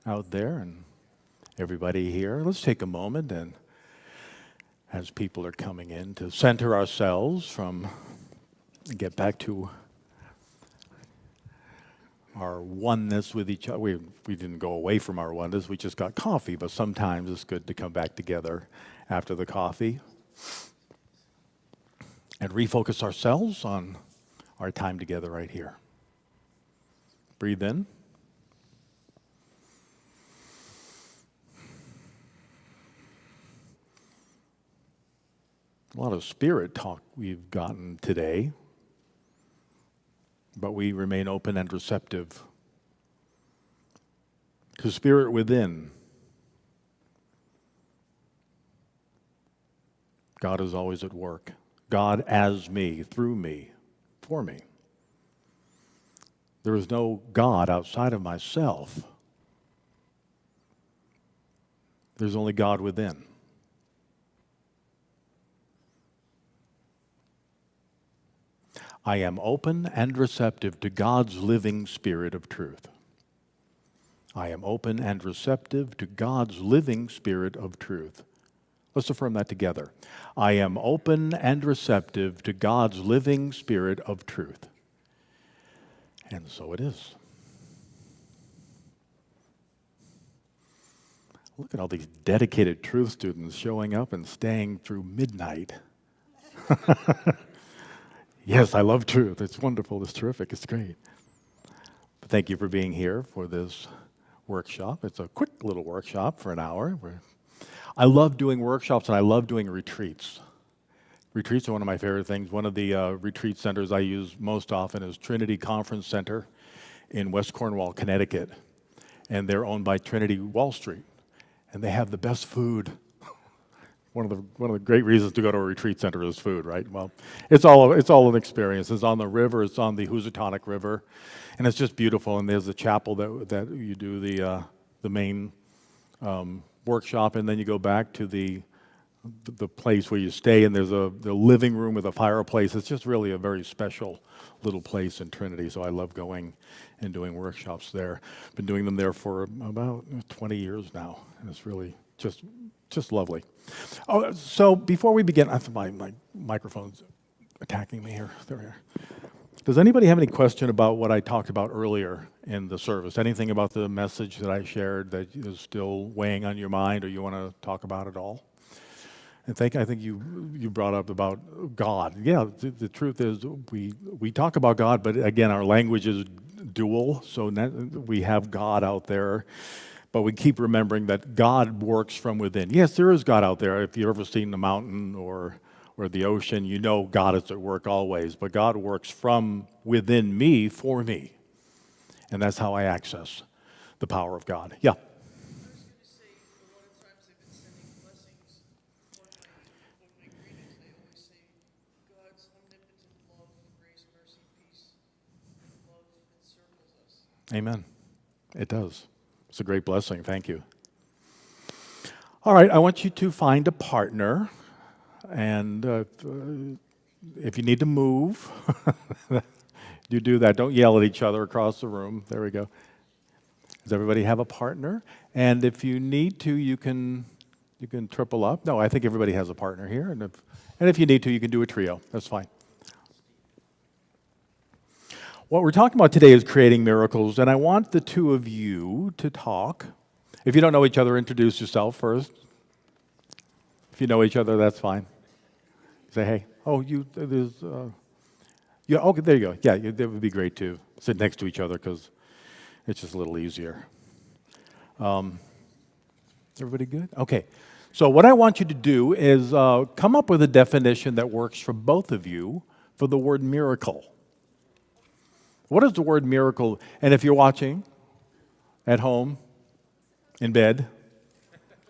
out there and everybody here. Let's take a moment and as people are coming in to center ourselves get back to our oneness with each other. We didn't go away from our oneness, we just got coffee, but sometimes it's good to come back together after the coffee and refocus ourselves on our time together right here. Breathe in. A lot of spirit talk we've gotten today, but we remain open and receptive to spirit within. God is always at work. God as me, through me, for me. There is no God outside of myself. There's only God within. I am open and receptive to God's living spirit of truth. I am open and receptive to God's living spirit of truth. Let's affirm that together. I am open and receptive to God's living spirit of truth. And so it is. Look at all these dedicated truth students showing up and staying through midnight. Yes, I love truth. It's wonderful. It's terrific. It's great. But thank you for being here for this workshop. It's a quick little workshop for an hour. I love doing workshops and I love doing retreats. Retreats are one of my favorite things. One of the retreat centers I use most often is Trinity Conference Center in West Cornwall, Connecticut. And they're owned by Trinity Wall Street. And they have the best food. One of the great reasons to go to a retreat center is food, right? Well, it's all an experience. It's on the river. It's on the Housatonic River, and it's just beautiful. And there's a chapel that you do the main workshop, and then you go back to the place where you stay, and there's the living room with a fireplace. It's just really a very special little place in Trinity. So I love going and doing workshops there. Been doing them there for about 20 years now, and it's really just lovely. Oh, so before we begin, my microphone's attacking me here. There we are. Does anybody have any question about what I talked about earlier in the service? Anything about the message that I shared that is still weighing on your mind, or you want to talk about at all? I think you brought up about God. Yeah, the truth is we talk about God, but again, our language is dual. So we have God out there. But we keep remembering that God works from within. Yes, there is God out there. If you've ever seen the mountain or the ocean, you know God is at work always. But God works from within me for me. And that's how I access the power of God. Yeah? I was going to say, a lot of times they've been sending blessings. One of my greetings, they always say, God's omnipotent love, grace, mercy, peace, and love encircles us. Amen. It does. It's a great blessing. Thank you. All right, I want you to find a partner, and if you need to move, you do that. Don't yell at each other across the room. There we go. Does everybody have a partner? And if you need to, you can triple up. No, I think everybody has a partner here, and if you need to, you can do a trio. That's fine. What we're talking about today is creating miracles, and I want the two of you to talk. If you don't know each other, introduce yourself first. If you know each other, that's fine. Say, hey. Oh, yeah, okay, there you go. Yeah, that would be great to sit next to each other because it's just a little easier. Everybody good? Okay. So what I want you to do is come up with a definition that works for both of you for the word miracle. What is the word miracle? And if you're watching at home, in bed,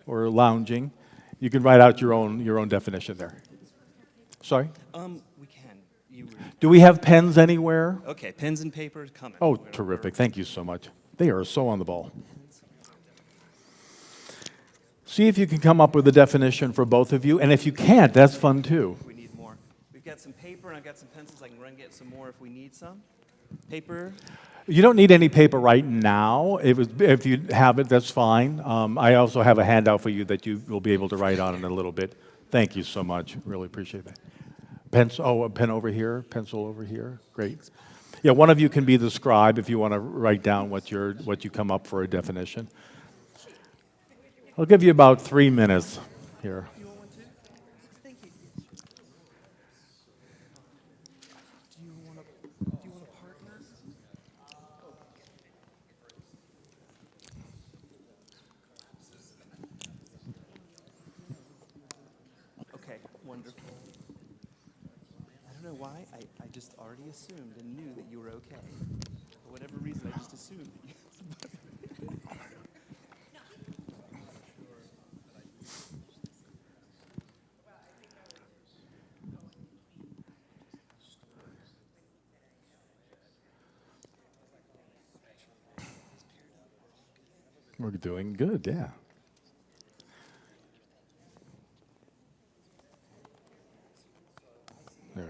or lounging, you can write out your own definition there. Sorry? We can. Do we have pens anywhere? Okay, pens and paper coming. Oh, terrific. Thank you so much. They are so on the ball. See if you can come up with a definition for both of you. And if you can't, that's fun too. We need more. We've got some paper and I've got some pencils. I can run and get some more if we need some. Paper. You don't need any paper right now. If you have it, that's fine. I also have a handout for you that you will be able to write on in a little bit. Thank you so much. Really appreciate that. Pencil, oh, a pen over here, pencil over here. Great. Yeah, one of you can be the scribe if you want to write down what you come up for a definition. I'll give you about 3 minutes here. You want one too? Thank you. Do you want a partner? Okay, wonderful. I don't know why, I just already assumed and knew that you were okay. For whatever reason, I just assumed that you... We're doing good, yeah. There.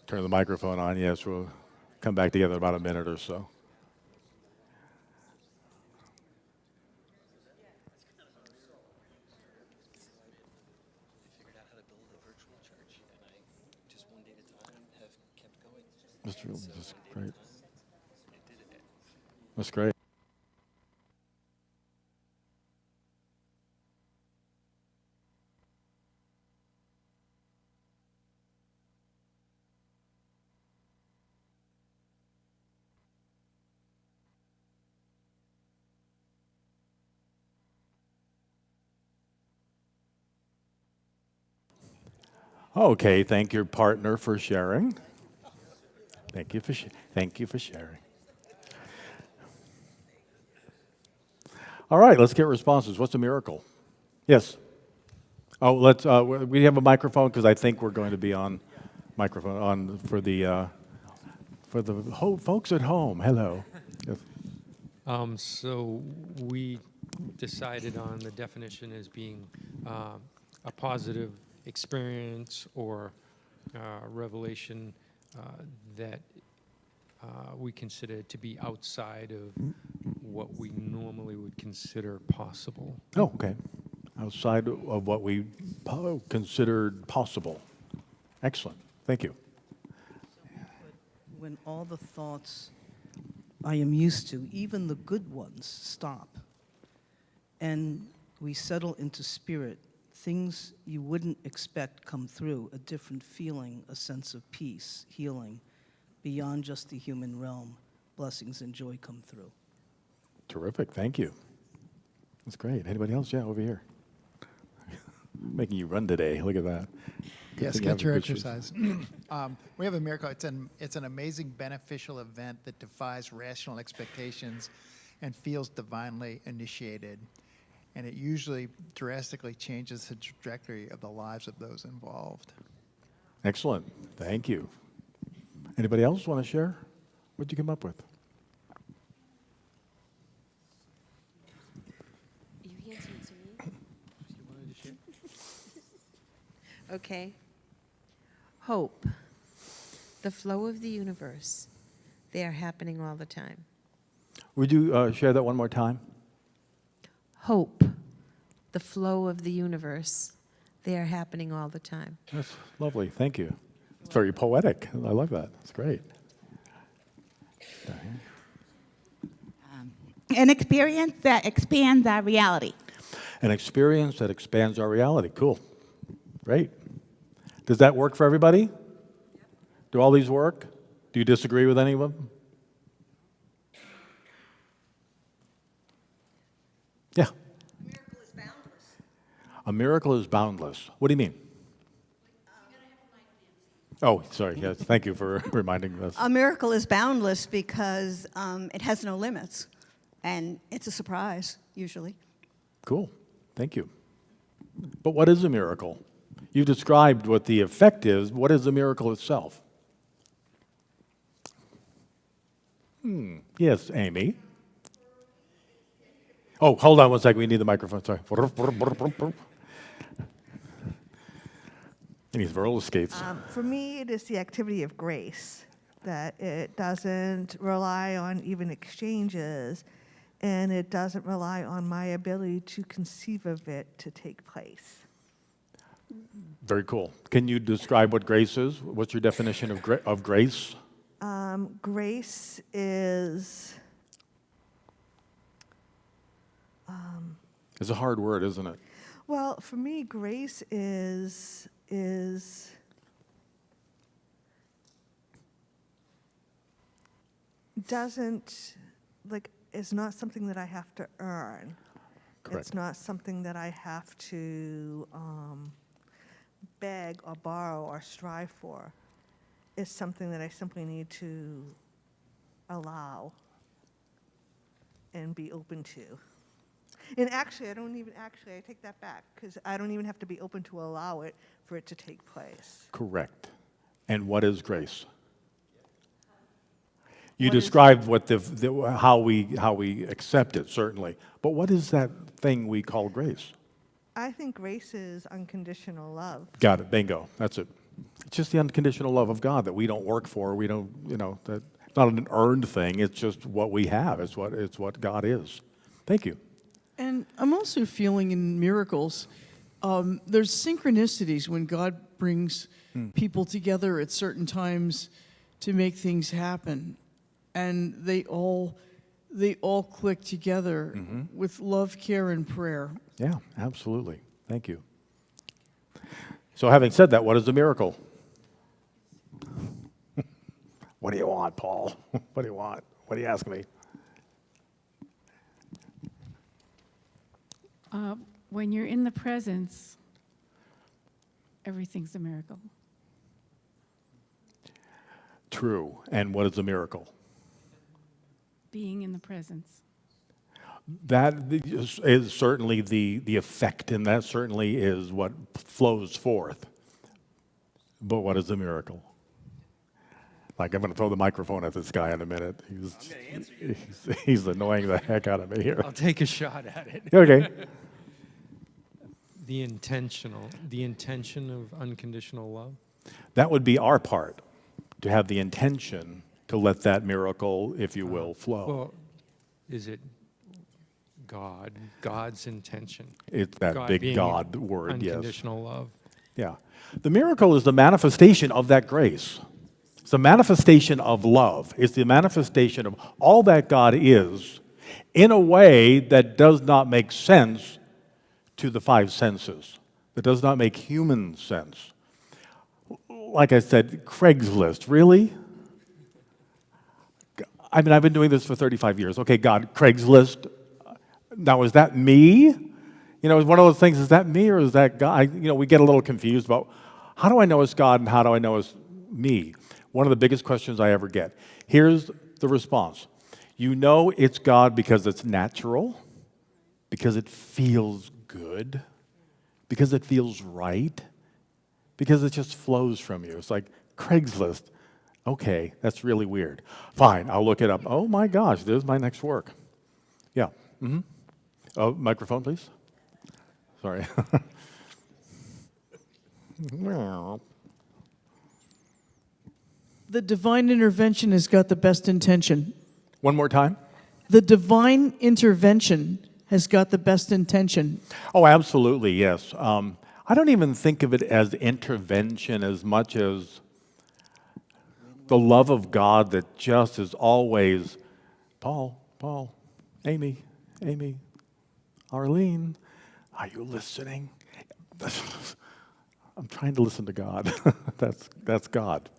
Turn the microphone on. Yes, we'll come back together in about a minute or so. Figured out how to build a virtual church, and I just one day at a time have kept going. That's great. That's great. Okay, thank your partner for sharing. Thank you for sharing. All right, let's get responses. What's a miracle? Yes. Oh, we have a microphone because I think we're going to be on microphone on for the folks at home. Hello. Yes. So we decided on the definition as being a positive experience or revelation that we consider to be outside of what we normally would consider possible. Oh, okay. Outside of what we considered possible. Excellent. Thank you. When all the thoughts I am used to, even the good ones, stop, and we settle into spirit, things you wouldn't expect come through, a different feeling, a sense of peace, healing, beyond just the human realm. Blessings and joy come through. Terrific. Thank you. That's great. Anybody else? Yeah, over here. Making you run today. Look at that. Good Yes, thing you have get your good shoes. exercise. We have a miracle. It's an amazing beneficial event that defies rational expectations and feels divinely initiated. And it usually drastically changes the trajectory of the lives of those involved. Excellent. Thank you. Anybody else want to share? What'd you come up with? You answered to me. Okay. Hope. The flow of the universe. They are happening all the time. Would you share that one more time? Hope. The flow of the universe. They are happening all the time. That's lovely. Thank you. It's very poetic. I love that. It's great. An experience that expands our reality. An experience that expands our reality. Cool. Great. Does that work for everybody? Do all these work? Do you disagree with any of them? Yeah. A miracle is boundless. A miracle is boundless. What do you mean? Oh, sorry. Yes. Thank you for reminding us. A miracle is boundless because it has no limits, and it's a surprise, usually. Cool. Thank you. But what is a miracle? You've described what the effect is. What is the miracle itself? Yes, Amy. Oh, hold on one second. We need the microphone. Sorry. He needs roller skates. For me, it is the activity of grace, that it doesn't rely on even exchanges, and it doesn't rely on my ability to conceive of it to take place. Very cool. Can you describe what grace is? What's your definition of grace? Grace is, It's a hard word, isn't it? well, for me, grace is doesn't, like, it's not something that I have to earn. Correct. It's not something that I have to beg or borrow or strive for. It's something that I simply need to allow and be open to. And actually, I take that back, because I don't even have to be open to allow it for it to take place. Correct. And what is grace? You What is- described what how we accept it, certainly. But what is that thing we call grace? I think grace is unconditional love. Got it. Bingo. That's it. It's just the unconditional love of God that we don't work for. We don't, that it's not an earned thing. It's just what we have. It's what God is. Thank you. And I'm also feeling in miracles, there's synchronicities when God brings people together at certain times to make things happen. And they all click together with love, care, and prayer. Yeah, absolutely. Thank you. So having said that, what is a miracle? What do you want, Paul? What do you want? What do you ask me? When you're in the presence everything's a miracle. True. And what is a miracle? Being in the presence. That is certainly the effect, and that certainly is what flows forth. But what is a miracle? Like, I'm going to throw the microphone at this guy in a minute. He's annoying the heck out of me here. I'll take a shot at it. Okay. The intention of unconditional love. That would be our part, to have the intention to let that miracle, if you will, flow. Well, is it God's intention? It's that God big being God word, yes. Unconditional love. Yeah. The miracle is the manifestation of that grace. It's the manifestation of love. It's the manifestation of all that God is in a way that does not make sense to the five senses, that does not make human sense. Like I said, Craigslist, really? I mean, I've been doing this for 35 years. Okay, God, Craigslist. Now, is that me? You know, one of those things, is that me or is that God? We get a little confused about how do I know it's God and how do I know it's me? One of the biggest questions I ever get. Here's the response. You know it's God because it's natural, because it feels good, because it feels right, because it just flows from you. It's like Craigslist. Okay, that's really weird. Fine, I'll look it up. Oh my gosh, there's my next work. Yeah. Mm-hmm. Oh, microphone, please. Sorry. The divine intervention has got the best intention. One more time. The divine intervention has got the best intention. Oh, absolutely, yes. I don't even think of it as intervention as much as the love of God that just is always, Paul, Amy, Arlene, are you listening? I'm trying to listen to God. That's God.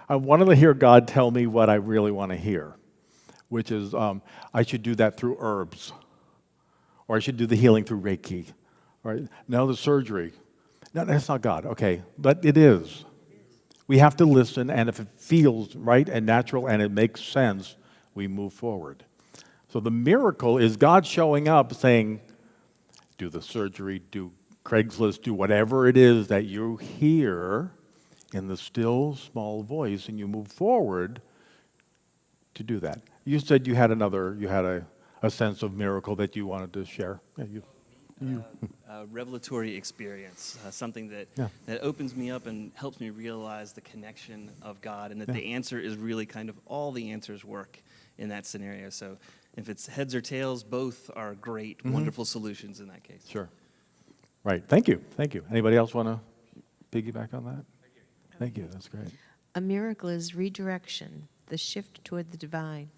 I wanted to hear God tell me what I really want to hear, which is I should do that through herbs, or I should do the healing through Reiki, right? No, the surgery. No, that's not God. Okay, but it is. We have to listen, and if it feels right and natural and it makes sense, we move forward. So the miracle is God showing up saying, do the surgery, do Craigslist, do whatever it is that you hear in the still, small voice, and you move forward to do that. You said you had a sense of miracle that you wanted to share. Yeah, Revelatory experience, something that opens me up and helps me realize the connection of God, and that the answer is really kind of all the answers work in that scenario. So if it's heads or tails, both are great, wonderful solutions in that case. Sure. Right. Thank you. Anybody else want to piggyback on that? Thank you. That's great. A miracle is redirection, the shift toward the divine.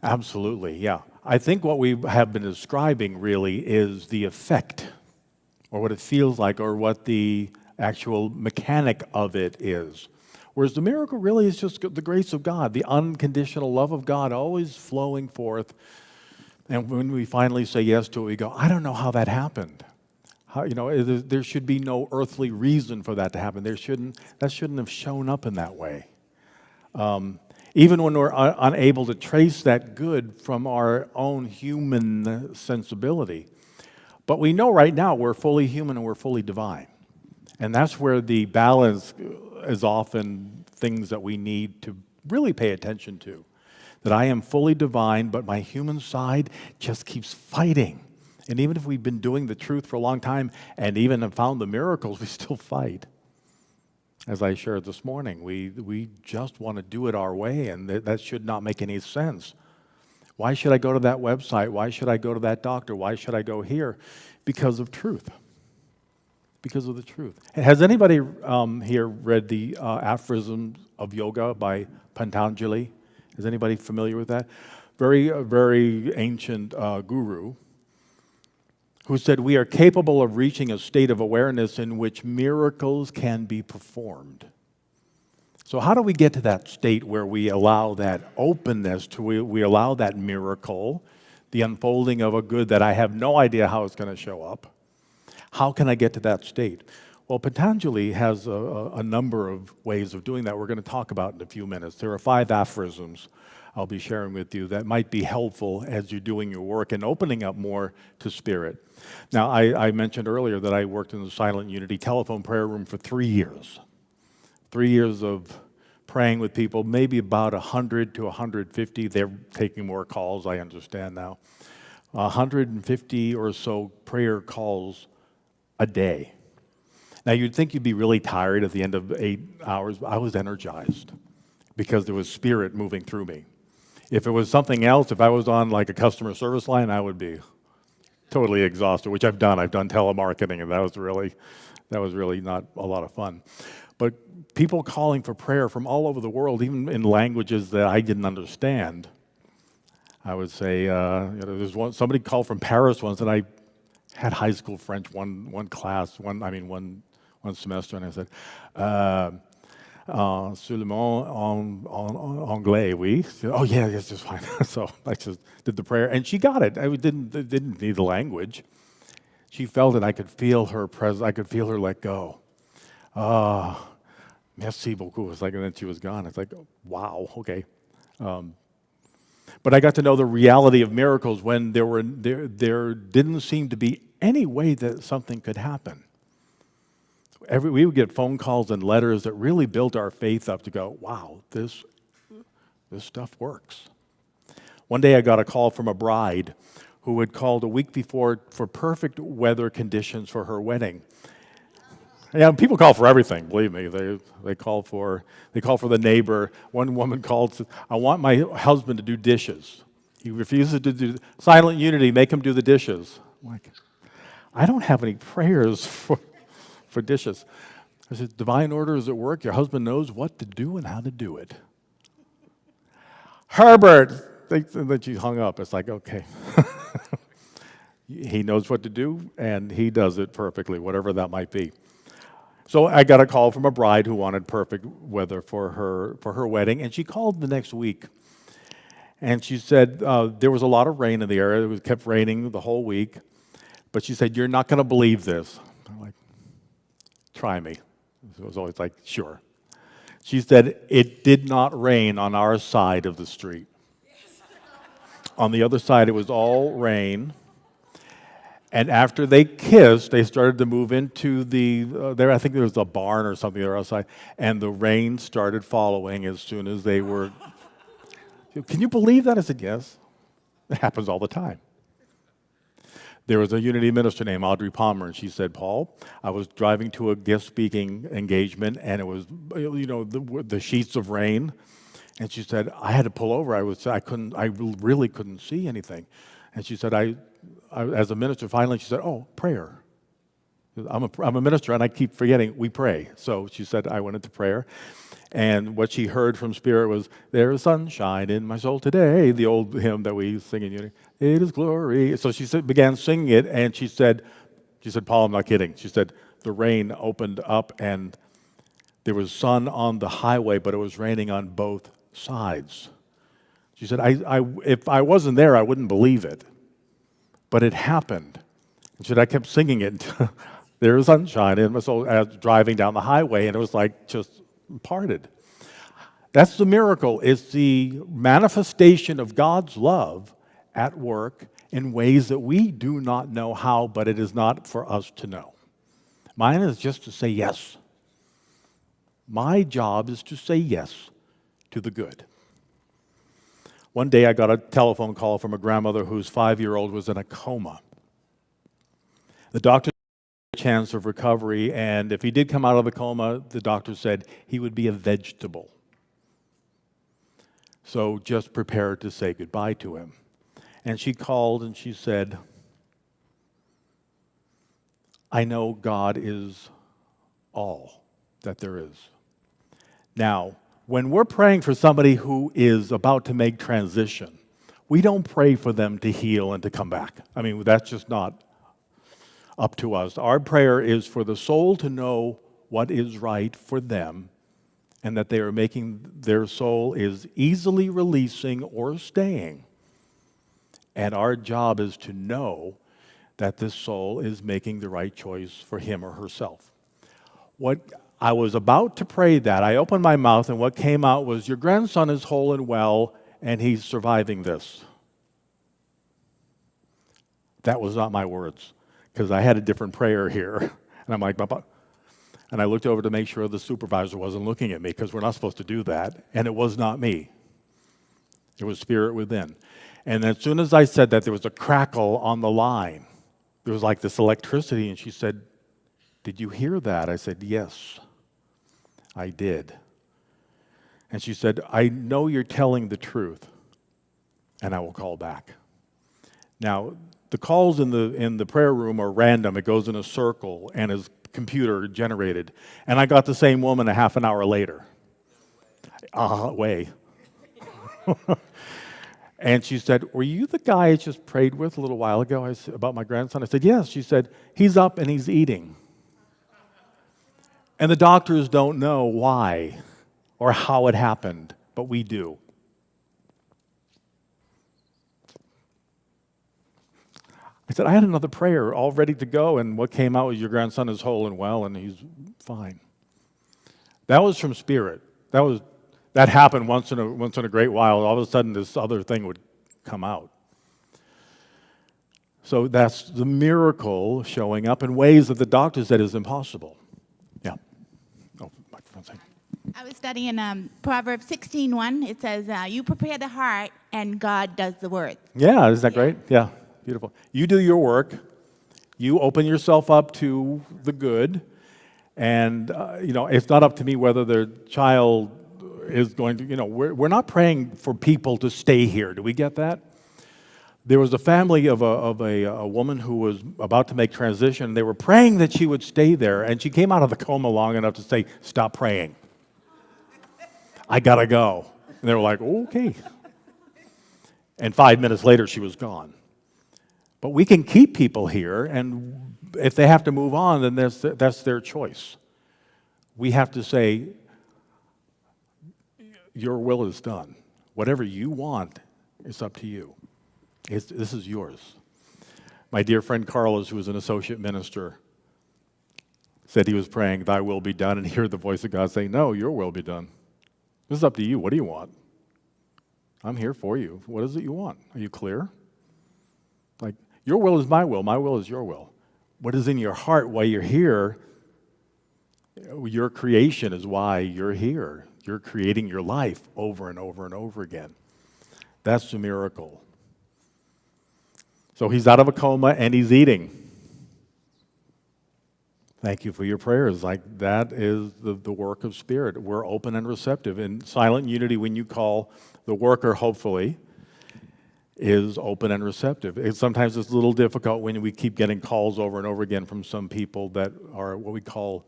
Absolutely, yeah. I think what we have been describing really is the effect, or what it feels like, or what the actual mechanic of it is. Whereas the miracle really is just the grace of God, the unconditional love of God always flowing forth. And when we finally say yes to it, we go, I don't know how that happened. There should be no earthly reason for that to happen. That shouldn't have shown up in that way. Even when we're unable to trace that good from our own human sensibility. But we know right now we're fully human and we're fully divine. And that's where the balance is often things that we need to really pay attention to. That I am fully divine, but my human side just keeps fighting. And even if we've been doing the truth for a long time and even have found the miracles, we still fight. As I shared this morning, we just want to do it our way, and that should not make any sense. Why should I go to that website? Why should I go to that doctor? Why should I go here? Because of truth. Because of the truth. Has anybody here read the Aphorisms of Yoga by Patanjali? Is anybody familiar with that? Very ancient guru who said, we are capable of reaching a state of awareness in which miracles can be performed. So how do we get to that state where we allow that openness, we allow that miracle, the unfolding of a good that I have no idea how it's going to show up? How can I get to that state? Well, Patanjali has a number of ways of doing that we're going to talk about in a few minutes. There are 5 aphorisms I'll be sharing with you that might be helpful as you're doing your work and opening up more to spirit. Now, I mentioned earlier that I worked in the Silent Unity telephone prayer room for 3 years. 3 years of praying with people, maybe about 100 to 150. They're taking more calls, I understand now. 150 or so prayer calls a day. Now, you'd think you'd be really tired at the end of 8 hours, but I was energized because there was spirit moving through me. If it was something else, if I was on like a customer service line, I would be totally exhausted, which I've done. I've done telemarketing, and that was really not a lot of fun. But people calling for prayer from all over the world, even in languages that I didn't understand. I would say, there's somebody called from Paris once, and I had high school French one class, one semester, and I said, seulement en anglais, oui. She said, oh yeah, yes, just fine. So I just did the prayer, and she got it. I didn't need the language. She felt it. I could feel her presence. I could feel her let go. Merci beaucoup. It's like, and then she was gone. It's like, wow, okay. But I got to know the reality of miracles when there didn't seem to be any way that something could happen. We would get phone calls and letters that really built our faith up to go, wow, this stuff works. One day I got a call from a bride who had called a week before for perfect weather conditions for her wedding. Yeah, people call for everything, believe me. They call for the neighbor. One woman called, said, I want my husband to do dishes. He refuses to do Silent Unity, make him do the dishes. I'm like, I don't have any prayers for dishes. I said, divine order is at work. Your husband knows what to do and how to do it. Herbert! Then she hung up. It's like, okay. He knows what to do, and he does it perfectly, whatever that might be. So I got a call from a bride who wanted perfect weather for her wedding, and she called the next week. And she said there was a lot of rain in the area. It kept raining the whole week. But she said, you're not going to believe this. I'm like, try me. It was always like, sure. She said, it did not rain on our side of the street. On the other side, it was all rain. And after they kissed, they started to move into I think there was a barn or something there outside, and the rain started following as soon as they were. Can you believe that? I said, yes. It happens all the time. There was a Unity minister named Audrey Palmer, and she said, Paul, I was driving to a guest speaking engagement, and it was, the sheets of rain. And she said, I had to pull over. I really couldn't see anything. And she said, I as a minister, finally she said, oh, prayer. I'm a minister, and I keep forgetting we pray. So she said, I went into prayer. And what she heard from Spirit was, there is sunshine in my soul today, the old hymn that we sing in Unity. It is glory. So she began singing it, and she said, Paul, I'm not kidding. She said, the rain opened up, and there was sun on the highway, but it was raining on both sides. She said, if I wasn't there, I wouldn't believe it. But it happened. She said, I kept singing it. There is sunshine in my soul as driving down the highway, and it was like just parted. That's the miracle. It's the manifestation of God's love at work in ways that we do not know how, but it is not for us to know. Mine is just to say yes. My job is to say yes to the good. One day I got a telephone call from a grandmother whose 5-year-old was in a coma. The doctor had a chance of recovery, and if he did come out of the coma, the doctor said he would be a vegetable. So just prepare to say goodbye to him. And she called and she said, I know God is all that there is. Now, when we're praying for somebody who is about to make transition, we don't pray for them to heal and to come back. I mean, that's just not up to us. Our prayer is for the soul to know what is right for them and that they are making, their soul is easily releasing or staying. And our job is to know that this soul is making the right choice for him or herself. What I was about to pray that, I opened my mouth, and what came out was, your grandson is whole and well, and he's surviving this. That was not my words, because I had a different prayer here. And I'm like, Papa. And I looked over to make sure the supervisor wasn't looking at me, because we're not supposed to do that. And it was not me. It was spirit within. And as soon as I said that, there was a crackle on the line. There was like this electricity, and she said, did you hear that? I said, yes, I did. And she said, I know you're telling the truth, and I will call back. Now, the calls in the prayer room are random. It goes in a circle and is computer generated. And I got the same woman a half an hour later. Way. And she said, were you the guy I just prayed with a little while ago about my grandson? I said, yes. She said, he's up and he's eating. And the doctors don't know why or how it happened, but we do. I said, I had another prayer all ready to go, and what came out was, your grandson is whole and well, and he's fine. That was from Spirit. That happened once in a great while. All of a sudden, this other thing would come out. So that's the miracle showing up in ways that the doctor said is impossible. Yeah. Oh, microphone's on. I was studying Proverbs 16:1. It says, you prepare the heart, and God does the work. Yeah, isn't that great? Yeah, beautiful. You do your work. You open yourself up to the good. And, it's not up to me whether their child is going to, we're not praying for people to stay here. Do we get that? There was a family of a woman who was about to make transition. They were praying that she would stay there, and she came out of the coma long enough to say, stop praying. I gotta go. And they were like, okay. And 5 minutes later, she was gone. But we can keep people here, and if they have to move on, then that's their choice. We have to say, your will is done. Whatever you want, it's up to you. This is yours. My dear friend Carlos, who was an associate minister, said he was praying, thy will be done, and hear the voice of God say, no, your will be done. This is up to you. What do you want? I'm here for you. What is it you want? Are you clear? Like, your will is my will is your will. What is in your heart while you're here, your creation is why you're here. You're creating your life over and over and over again. That's the miracle. So he's out of a coma and he's eating. Thank you for your prayers. Like, that is the work of Spirit. We're open and receptive. In silent unity, when you call, the worker, hopefully, is open and receptive. Sometimes it's a little difficult when we keep getting calls over and over again from some people that are what we call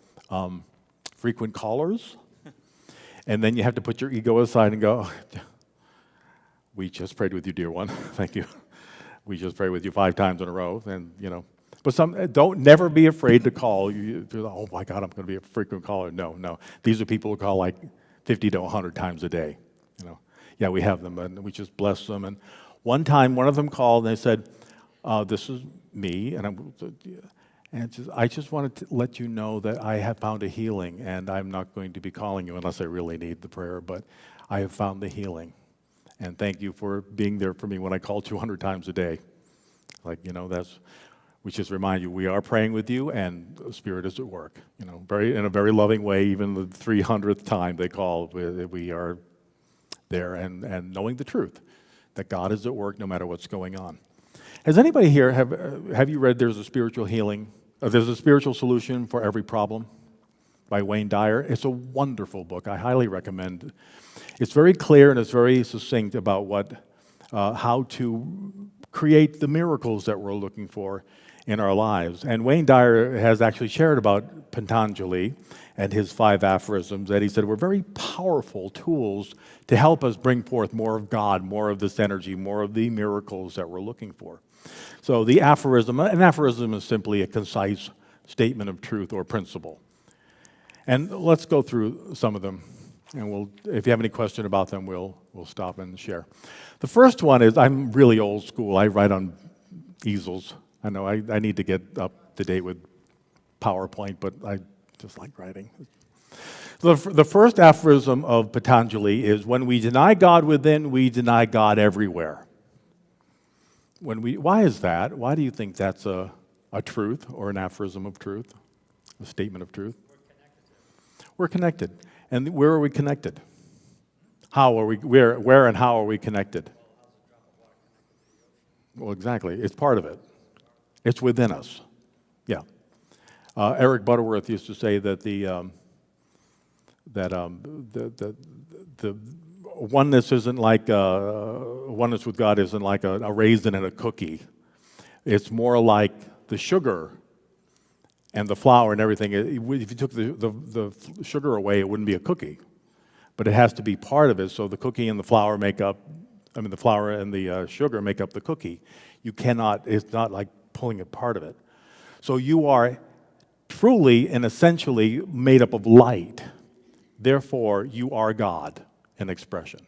frequent callers. And then you have to put your ego aside and go, we just prayed with you, dear one. Thank you. We just prayed with you 5 times in a row. And, but don't never be afraid to call. Oh my God, I'm going to be a frequent caller. No. These are people who call like 50 to 100 times a day. Yeah, we have them, and we just bless them. And one time, one of them called, and they said, this is me, I just wanted to let you know that I have found a healing, and I'm not going to be calling you unless I really need the prayer, but I have found the healing. And thank you for being there for me when I call 200 times a day. We just remind you, we are praying with you, and the Spirit is at work. In a very loving way. Even the 300th time they call, we are there and knowing the truth that God is at work no matter what's going on. Has anybody here have you read There's a Spiritual Healing? There's a Spiritual Solution for Every Problem by Wayne Dyer? It's a wonderful book. I highly recommend it. It's very clear and it's very succinct about how to create the miracles that we're looking for in our lives. And Wayne Dyer has actually shared about Tenaglia and his 5 aphorisms that he said were very powerful tools to help us bring forth more of God, more of this energy, more of the miracles that we're looking for. So an aphorism is simply a concise statement of truth or principle. And let's go through some of them. And if you have any question about them, we'll stop and share. The first one is, I'm really old school. I write on easels. I know I need to get up to date with PowerPoint, but just like writing. The first aphorism of Patanjali is, when we deny God within, we deny God everywhere. Why is that? Why do you think that's a truth or an aphorism of truth, a statement of truth? We're connected. And where are we connected? How are we? Where and how are we connected? Well, exactly. It's part of it. It's within us. Yeah. Eric Butterworth used to say that the oneness isn't like oneness with God isn't like a raisin in a cookie. It's more like the sugar and the flour and everything. If you took the sugar away, it wouldn't be a cookie. But it has to be part of it, so the cookie and the flour the flour and the sugar make up the cookie. You cannot, it's not like pulling it part of it. So you are truly and essentially made up of light. Therefore, you are God in expression.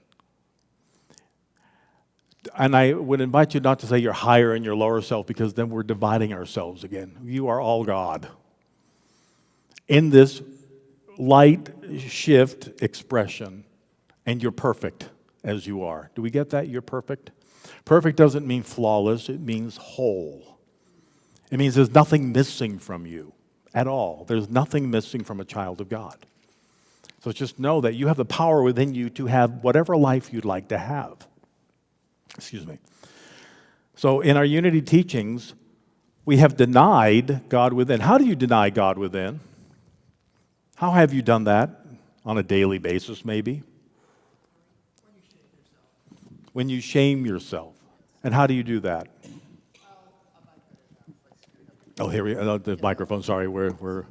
And I would invite you not to say you're higher and your lower self, because then we're dividing ourselves again. You are all God. In this light shift expression, and you're perfect as you are. Do we get that? You're perfect? Perfect doesn't mean flawless, it means whole. It means there's nothing missing from you at all. There's nothing missing from a child of God. So just know that you have the power within you to have whatever life you'd like to have. Excuse me. So in our unity teachings, we have denied God within. How do you deny God within? How have you done that? On a daily basis, maybe? When you shame yourself. And how do you do that? Oh, here we go. The microphone, sorry, we're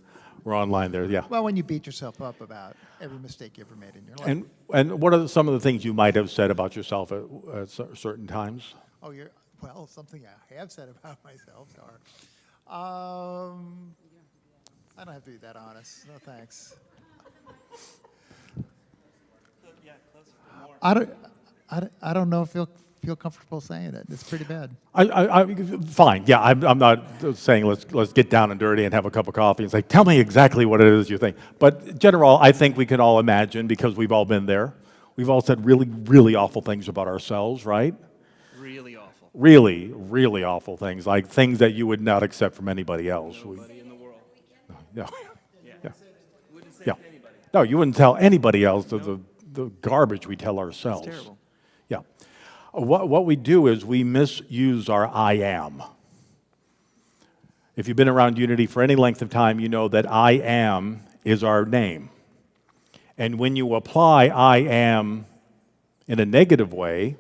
online there, yeah. Well, when you beat yourself up about every mistake you ever made in your life. And what are some of the things you might have said about yourself at certain times? Oh, something I have said about myself are, I don't have to be that honest. No thanks. I don't know if you'll feel comfortable saying it. It's pretty bad. Fine. Yeah, I'm not saying let's get down and dirty and have a cup of coffee and say, tell me exactly what it is you think. But general, I think we can all imagine, because we've all been there. We've all said really, really awful things about ourselves, right? Really awful. Really, really awful things, like things that you would not accept from anybody else. Nobody in the world. Yeah. Yeah. Wouldn't say Yeah. it to anybody. No, you wouldn't tell anybody else the garbage we tell ourselves. It's terrible. Yeah. What we do is we misuse our I am. If you've been around Unity for any length of time, you know that I am is our name. And when you apply I am in a negative way,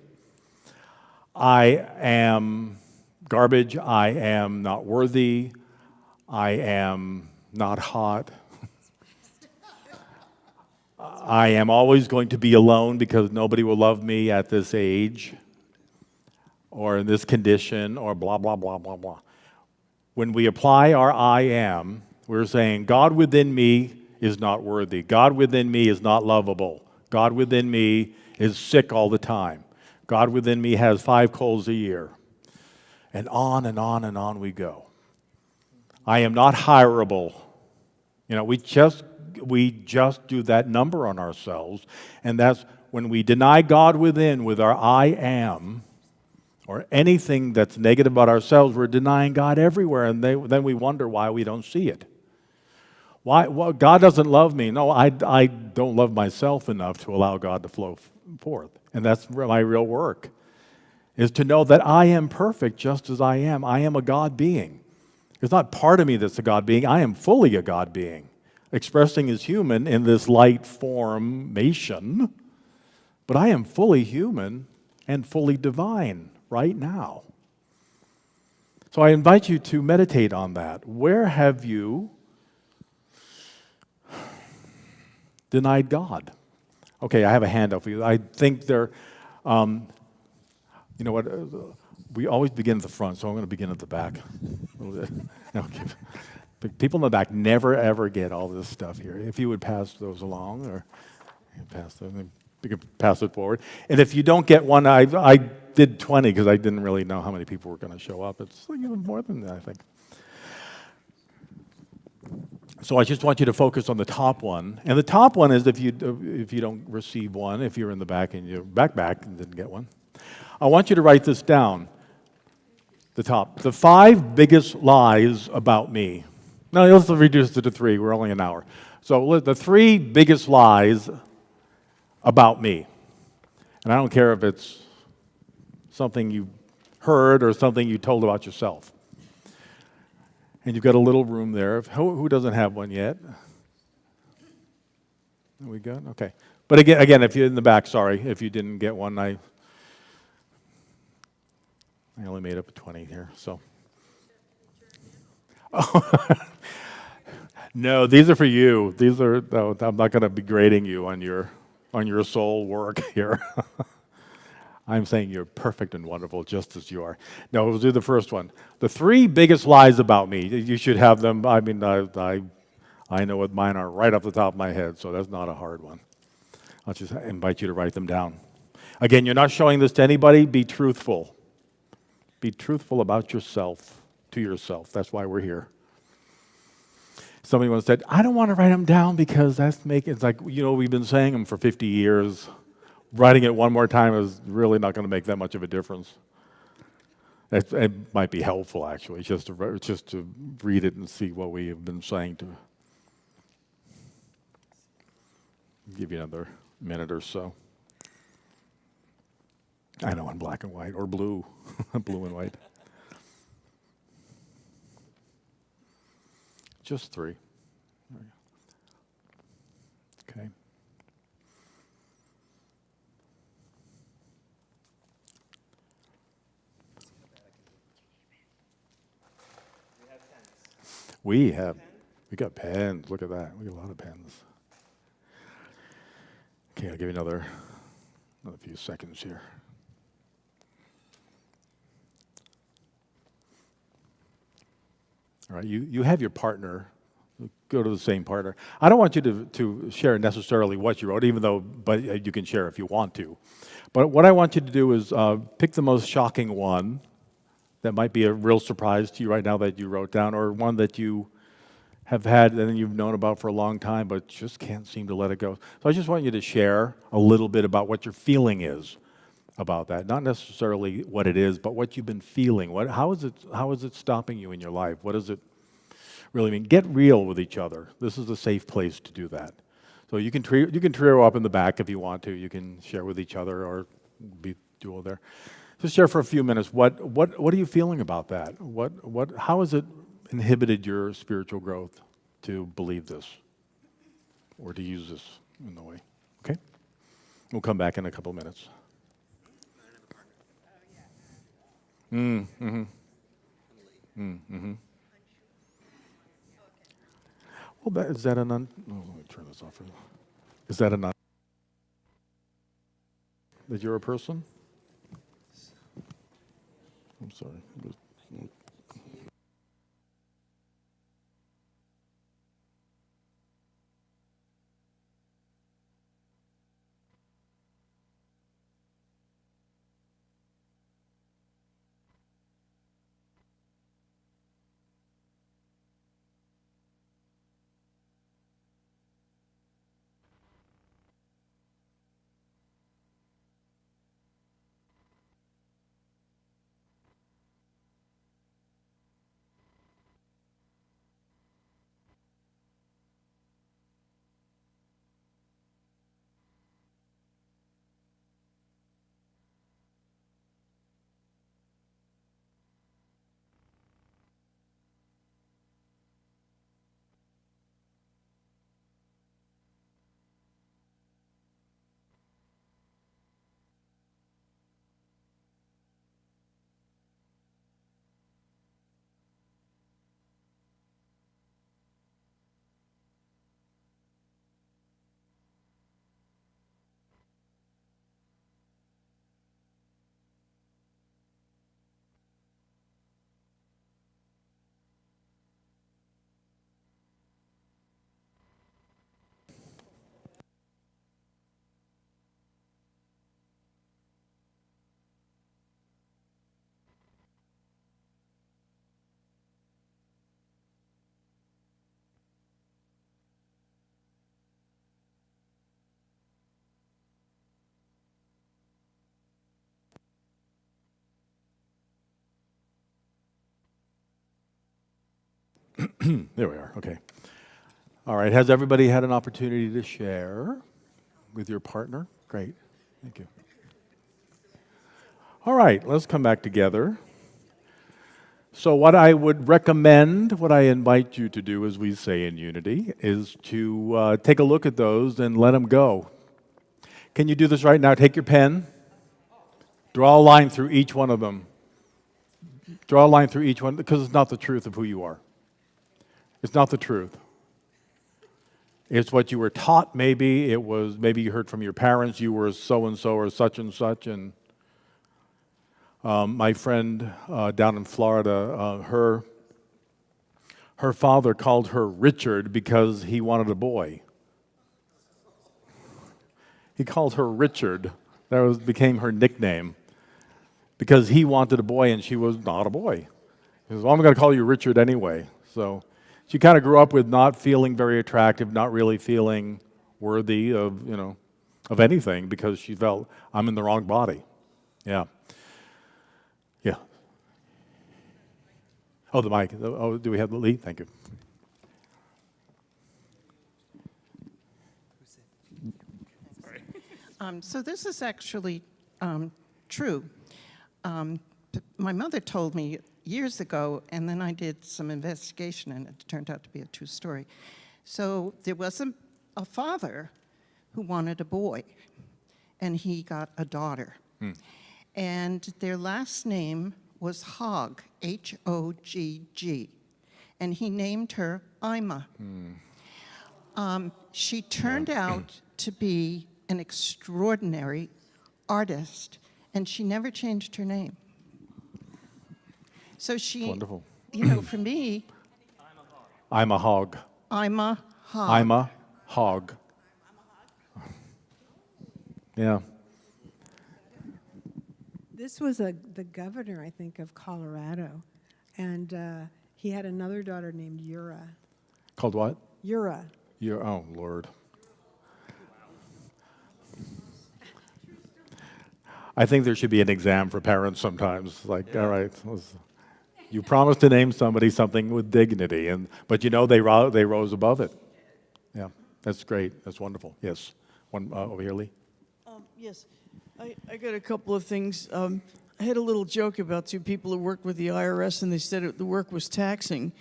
I am garbage, I am not worthy, I am not hot, I am always going to be alone because nobody will love me at this age or in this condition or blah, blah, blah, blah, blah. When we apply our I am, we're saying God within me is not worthy. God within me is not lovable. God within me is sick all the time. God within me has 5 colds a year. And on and on and on we go. I am not hireable. We just do that number on ourselves, and that's when we deny God within with our I am, or anything that's negative about ourselves, we're denying God everywhere, and then we wonder why we don't see it. Why? Well, God doesn't love me. No, I don't love myself enough to allow God to flow forth, and that's my real work, is to know that I am perfect just as I am. I am a God being. It's not part of me that's a God being. I am fully a God being, expressing as human in this light formation, but I am fully human and fully divine right now. So I invite you to meditate on that. Where have you denied God? Okay, I have a handout for you. I think there, you know what, we always begin at the front, so I'm going to begin at the back a little bit. Okay. People in the back never, ever get all this stuff here. If you would pass those along, or pass them, you can pass it forward. And if you don't get one, I did 20 because I didn't really know how many people were going to show up. It's like even more than that, I think. So I just want you to focus on the top one. And the top one is if you don't receive one, if you're in the back and you're back and didn't get one. I want you to write this down. The top. The 5 biggest lies about me. Now let's reduce it to 3. We're only an hour. So the 3 biggest lies about me. And I don't care if it's something you heard or something you told about yourself. And you've got a little room there. Who doesn't have one yet? Are we good? Okay. But again, if you're in the back, sorry, if you didn't get one, I only made up 20 here, so. No, these are for you. No, I'm not going to be grading you on your soul work here. I'm saying you're perfect and wonderful just as you are. No, we'll do the first one. The 3 biggest lies about me. You should have them. I mean, I know what mine are right off the top of my head, so that's not a hard one. I'll just invite you to write them down. Again, you're not showing this to anybody. Be truthful. Be truthful about yourself, to yourself. That's why we're here. Somebody once said, I don't want to write them down because it's like, we've been saying them for 50 years. Writing it one more time is really not going to make that much of a difference. It might be helpful, actually, just to read it and see what we have been saying to give you another minute or so. I know, in black and white, or blue, blue and white. Just 3. Okay. We got pens. Look at that. We got a lot of pens. Okay, I'll give you another few seconds here. All right, you have your partner. Go to the same partner. I don't want you to share necessarily what you wrote, but you can share if you want to. But what I want you to do is pick the most shocking one that might be a real surprise to you right now that you wrote down, or one that you have had and you've known about for a long time but just can't seem to let it go. So I just want you to share a little bit about what your feeling is about that. Not necessarily what it is, but what you've been feeling. How is it stopping you in your life? What does it really mean? Get real with each other. This is a safe place to do that. So you can trio up in the back if you want to. You can share with each other or be dual there. Just share for a few minutes. What are you feeling about that? How has it inhibited your spiritual growth to believe this or to use this in the way? Okay? We'll come back in a couple minutes. Mm-hmm. Mm-hmm. Well, is that an let me turn this off. Is that that you're a person? I'm sorry. There we are, okay. All right, has everybody had an opportunity to share with your partner? Great, thank you. All right, let's come back together. So what I would recommend, what I invite you to do, as we say in Unity, is to take a look at those and let them go. Can you do this right now? Take your pen, draw a line through each one of them. Draw a line through each one, because it's not the truth of who you are. It's not the truth. It's what you were taught, maybe. It was, maybe you heard from your parents, you were so-and-so or such and such. And my friend down in Florida, her father called her Richard because he wanted a boy. He called her Richard. That became her nickname because he wanted a boy and she was not a boy. He says, well, I'm going to call you Richard anyway. So she kind of grew up with not feeling very attractive, not really feeling worthy of, of anything because she felt, I'm in the wrong body. Yeah. Yeah. Oh, the mic. Oh, do we have the lead? Thank you. So this is actually true. My mother told me years ago, and then I did some investigation, and it turned out to be a true story. So there was a father who wanted a boy, and he got a daughter. And their last name was Hogg, H-O-G-G, and he named her Ima. She turned out to be an extraordinary artist, and she never changed her name. So she, Wonderful. For me, I'm a hog. Ima Hogg. I'm a hog. Yeah. This was the governor, I think, of Colorado, and he had another daughter named Ura. Called what? Ura. Oh, Lord. I think there should be an exam for parents sometimes. Like, all right, you promised to name somebody something with dignity, but they rose above it. Yeah, that's great. That's wonderful. Yes. One over here, Lee. Yes, I got a couple of things. I had a little joke about two people who worked with the IRS, and they said the work was taxing,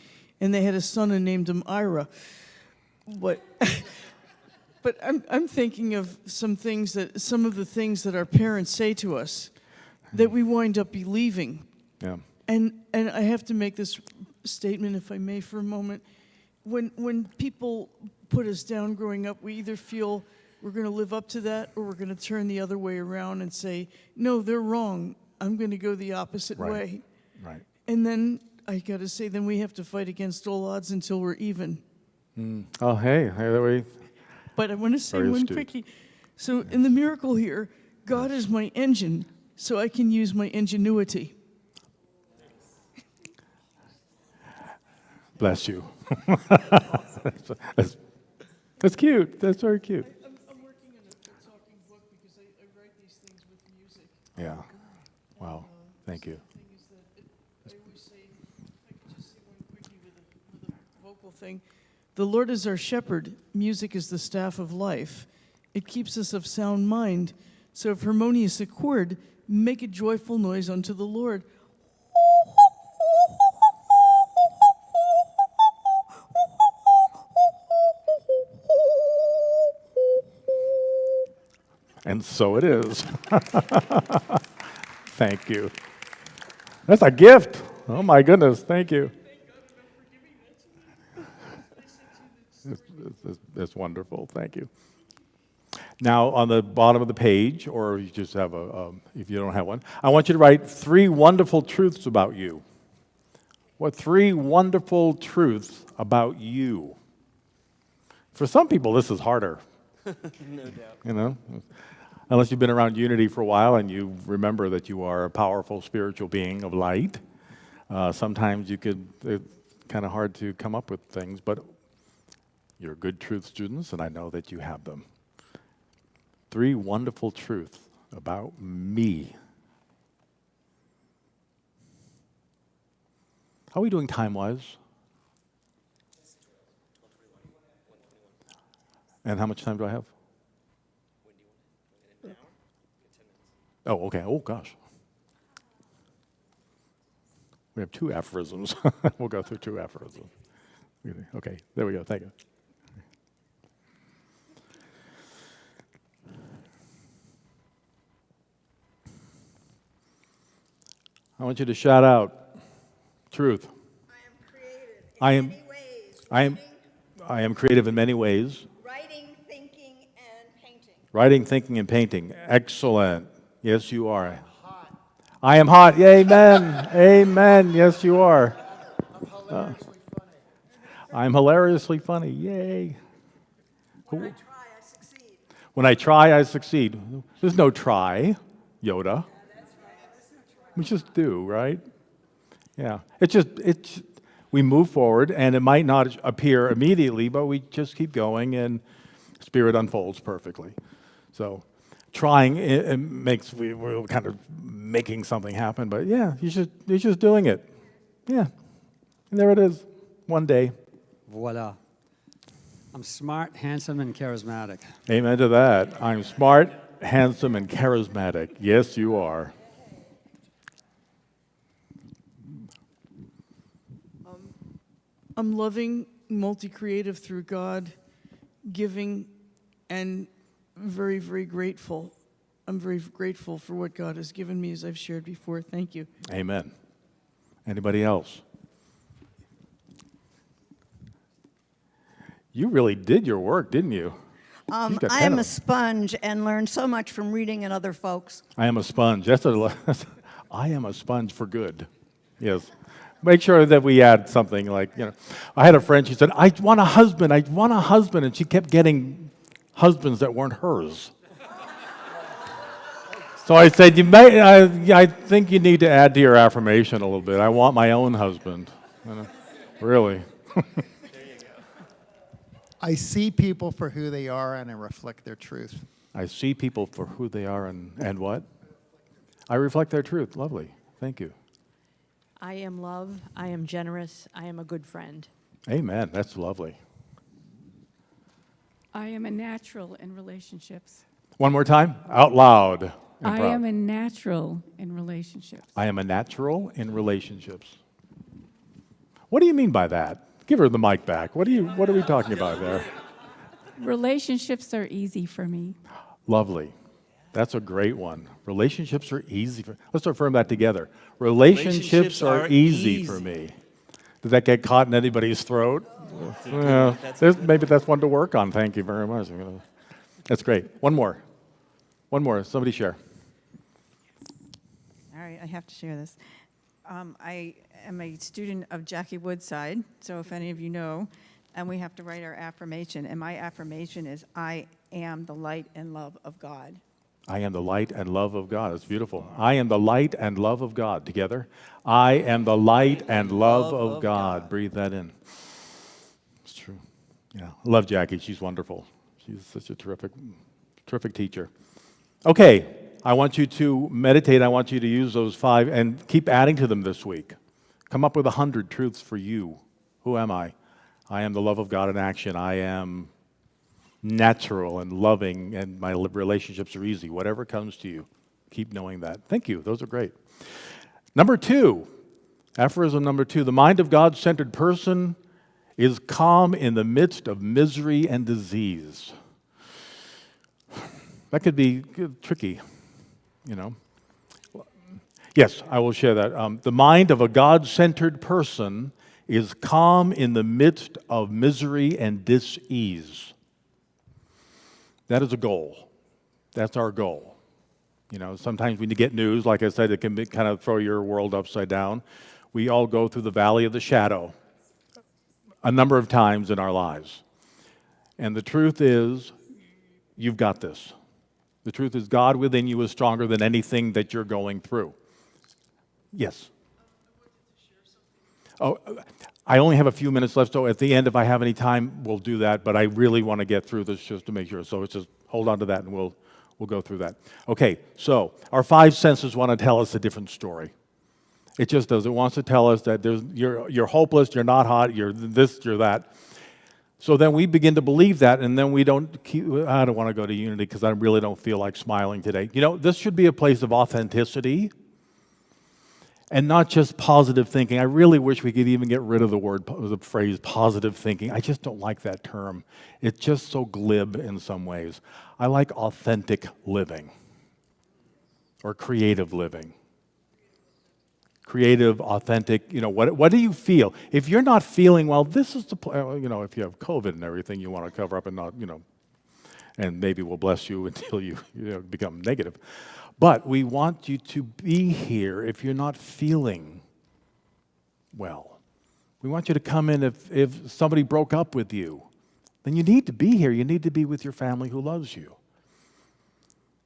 and they had a son and named him Ira. But but I'm thinking of some of the things that our parents say to us that we wind up believing. Yeah. And I have to make this statement, if I may, for a moment. When people put us down growing up, we either feel we're going to live up to that, or we're going to turn the other way around and say, no, they're wrong. I'm going to go the opposite way. Right. And then I got to say, then we have to fight against all odds until we're even. Oh, hey, there we. But I want to say Very one astute. quickie. So in the miracle here, God is my engine, so I can use my ingenuity. Bless you. That's cute. That's very cute. I'm working on a talking book because I write these things with music. Yeah. Wow. Thank you. The thing is that I always say, if I could just say one quickie with a vocal thing. The Lord is our shepherd. Music is the staff of life. It keeps us of sound mind. So if harmonious accord, make a joyful noise unto the Lord. And so it is. Thank you. That's a gift. Oh my goodness. Thank you. That's wonderful. Thank you. Now, on the bottom of the page, or you just have if you don't have one, I want you to write 3 wonderful truths about you. What 3 wonderful truths about you? For some people, this is harder. No doubt. Unless you've been around Unity for a while and you remember that you are a powerful spiritual being of light. Sometimes it's kind of hard to come up with things, but you're good truth students, and I know that you have them. 3 wonderful truths about me. How are we doing time-wise? And how much time do I have? Oh, okay. Oh, gosh. We have 2 aphorisms. We'll go through 2 aphorisms. Okay, there we go. Thank you. I want you to shout out truth. I am creative in many ways. Writing, thinking, and painting. Writing, thinking, and painting. Excellent. Yes, you are. I am hot. Amen. Amen. Yes, you are. I'm hilariously funny. Yay. When I try, I succeed. When I try, I succeed. There's no try, Yoda. We just do, right? Yeah. It's we move forward, and it might not appear immediately, but we just keep going, and Spirit unfolds perfectly. So trying, it makes, we're kind of making something happen, but yeah, you're just doing it. Yeah. And there it is, one day. Voila. I'm smart, handsome, and charismatic. Amen to that. I'm smart, handsome, and charismatic. Yes, you are. I'm loving, multi-creative through God, giving, and very, very grateful. I'm very grateful for what God has given me, as I've shared before. Thank you. Amen. Anybody else? You really did your work, didn't you? I am a sponge and learn so much from reading and other folks. I am a sponge. I am a sponge for good. Yes. Make sure that we add something like, I had a friend, she said, I want a husband, and she kept getting husbands that weren't hers. So I said, I think you need to add to your affirmation a little bit. I want my own husband. Really. I see people for who they are and I reflect their truth. I see people for who they are and what? I reflect their truth. Lovely. Thank you. I am love. I am generous. I am a good friend. Amen. That's lovely. I am a natural in relationships. One more time, out loud. I am a natural in relationships. I am a natural in relationships. What do you mean by that? Give her the mic back. What are we talking about there? Relationships are easy for me. Lovely. That's a great one. Relationships are easy. Let's affirm that together. Relationships are easy for me. Did that get caught in anybody's throat? Yeah. Maybe that's one to work on. Thank you very much. That's great. One more. Somebody share. All right, I have to share this. I am a student of Jackie Woodside, so if any of you know, and we have to write our affirmation, and my affirmation is, I am the light and love of God. I am the light and love of God. That's beautiful. I am the light and love of God. Together. I am the light and love of God. Breathe that in. It's true. Yeah. I love Jackie. She's wonderful. She's such a terrific teacher. Okay. I want you to meditate. I want you to use those 5 and keep adding to them this week. Come up with 100 truths for you. Who am I? I am the love of God in action. I am natural and loving, and my relationships are easy. Whatever comes to you, keep knowing that. Thank you. Those are great. Number 2, aphorism number 2, the mind of God-centered person is calm in the midst of misery and disease. That could be tricky, Yes, I will share that. The mind of a God-centered person is calm in the midst of misery and dis-ease. That is a goal. That's our goal. Sometimes when you get news, like I said, it can kind of throw your world upside down. We all go through the valley of the shadow a number of times in our lives. And the truth is, you've got this. The truth is, God within you is stronger than anything that you're going through. Yes. Oh, I only have a few minutes left, so at the end, if I have any time, we'll do that. But I really want to get through this just to make sure. So it's just hold on to that, and we'll go through that. Okay. So our 5 senses want to tell us a different story. It just does. It wants to tell us that you're hopeless, you're not hot, you're this, you're that. So then we begin to believe that, and then we don't keep, I don't want to go to Unity because I really don't feel like smiling today. You know, this should be a place of authenticity and not just positive thinking. I really wish we could even get rid of the phrase positive thinking. I just don't like that term. It's just so glib in some ways. I like authentic living or creative living. Creative, authentic, you know, what do you feel? If you're not feeling well, this is the, you know, if you have COVID and everything, you want to cover up and not, you know, and maybe we'll bless you until you become negative. But we want you to be here if you're not feeling well. We want you to come in if somebody broke up with you. Then you need to be here. You need to be with your family who loves you.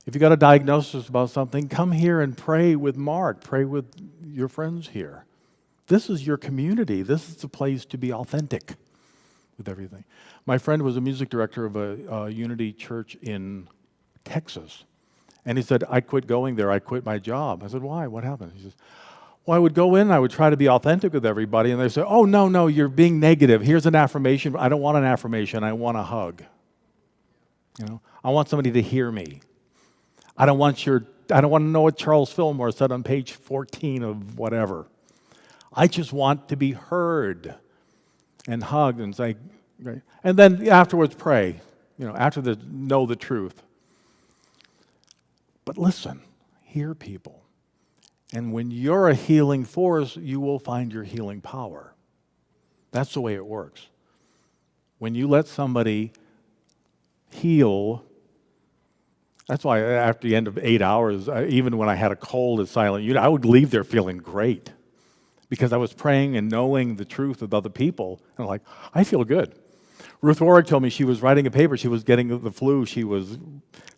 If you got a diagnosis about something, come here and pray with Mark. Pray with your friends here. This is your community. This is the place to be authentic with everything. My friend was a music director of a Unity church in Texas. And he said, I quit going there. I quit my job. I said, why? What happened? He says, well, I would go in, I would try to be authentic with everybody, and they say, oh, no, you're being negative. Here's an affirmation. I don't want an affirmation. I want a hug. You know, I want somebody to hear me. I don't want to know what Charles Fillmore said on page 14 of whatever. I just want to be heard and hugged and say, right? And then afterwards pray, you know, know the truth. But listen, hear people. And when you're a healing force, you will find your healing power. That's the way it works. When you let somebody heal, that's why after the end of 8 hours, even when I had a cold at Silent Unity, I would leave there feeling great because I was praying and knowing the truth of other people. And I'm like, I feel good. Ruth Warwick told me she was writing a paper. She was getting the flu. She was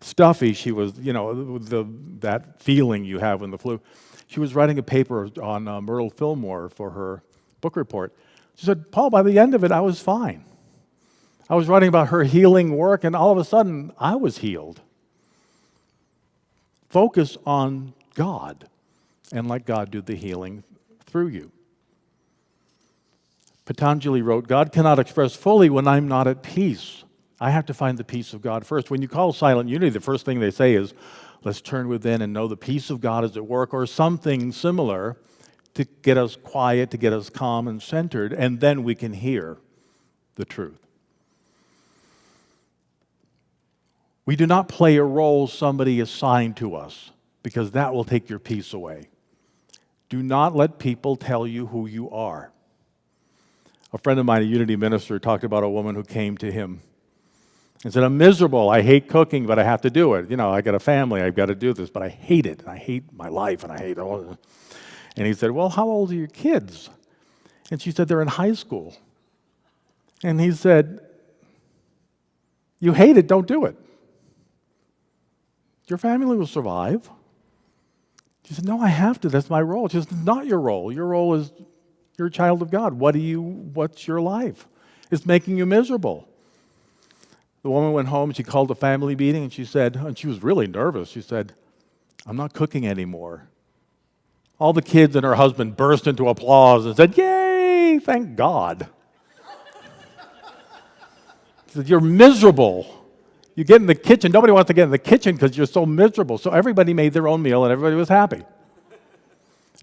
stuffy. She was, you know, that feeling you have when the flu. She was writing a paper on Myrtle Fillmore for her book report. She said, Paul, by the end of it, I was fine. I was writing about her healing work, and all of a sudden, I was healed. Focus on God and let God do the healing through you. Patanjali wrote, God cannot express fully when I'm not at peace. I have to find the peace of God first. When you call Silent Unity, the first thing they say is, let's turn within and know the peace of God is at work, or something similar to get us quiet, to get us calm and centered, and then we can hear the truth. We do not play a role somebody assigned to us, because that will take your peace away. Do not let people tell you who you are. A friend of mine, a Unity minister, talked about a woman who came to him and said, I'm miserable. I hate cooking, but I have to do it. You know, I got a family. I've got to do this, but I hate it. I hate my life, and I hate all of it. And he said, well, how old are your kids? And she said, they're in high school. And he said, you hate it, don't do it. Your family will survive. She said, no, I have to. That's my role. She said, it's not your role. Your role is you're a child of God. What's your life? It's making you miserable. The woman went home, she called a family meeting, and she said, and she was really nervous, she said, I'm not cooking anymore. All the kids and her husband burst into applause and said, yay, thank God. She said, you're miserable. You get in the kitchen. Nobody wants to get in the kitchen because you're so miserable. So everybody made their own meal and everybody was happy.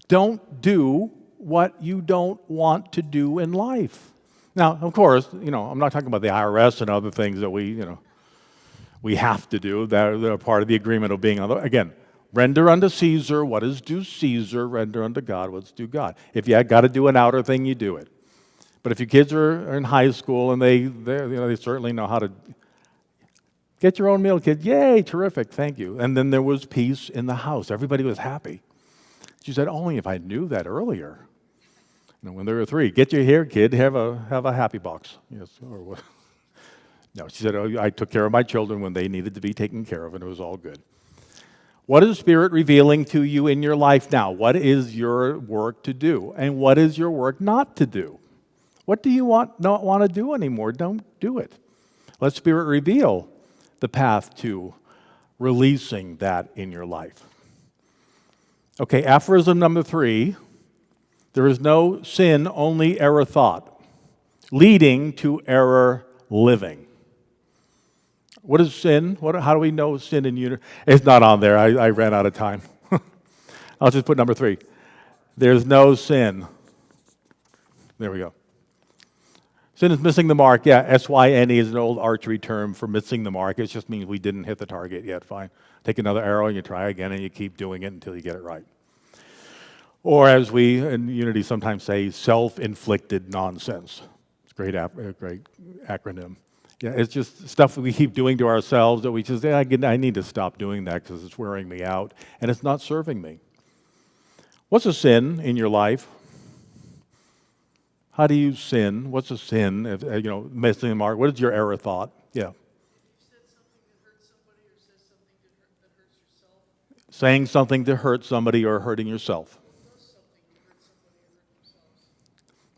Don't do what you don't want to do in life. Now, of course, I'm not talking about the IRS and other things that we have to do. They're part of the agreement of being on again, render unto Caesar what is due Caesar, render unto God what's due God. If you got to do an outer thing, you do it. But if your kids are in high school and they certainly know how to get your own meal, kid. Yay, terrific, thank you. And then there was peace in the house. Everybody was happy. She said, only if I knew that earlier. When they were 3, get you here, kid, have a happy box. Yes, or what? No, she said, I took care of my children when they needed to be taken care of, and it was all good. What is Spirit revealing to you in your life now? What is your work to do? And what is your work not to do? What do you not want to do anymore? Don't do it. Let Spirit reveal the path to releasing that in your life. Okay, aphorism number 3, there is no sin, only error thought, leading to error living. What is sin? How do we know sin in unity? It's not on there. I ran out of time. I'll just put number 3. There's no sin. There we go. Sin is missing the mark. Yeah, S-Y-N-E is an old archery term for missing the mark. It just means we didn't hit the target yet. Fine. Take another arrow and you try again and you keep doing it until you get it right. Or as we in Unity sometimes say, self-inflicted nonsense. It's a great acronym. Yeah, it's just stuff we keep doing to ourselves that we just, I need to stop doing that because it's wearing me out and it's not serving me. What's a sin in your life? How do you sin? What's a sin? Missing the mark. What is your error thought? Yeah. Saying something to hurt somebody or hurting yourself.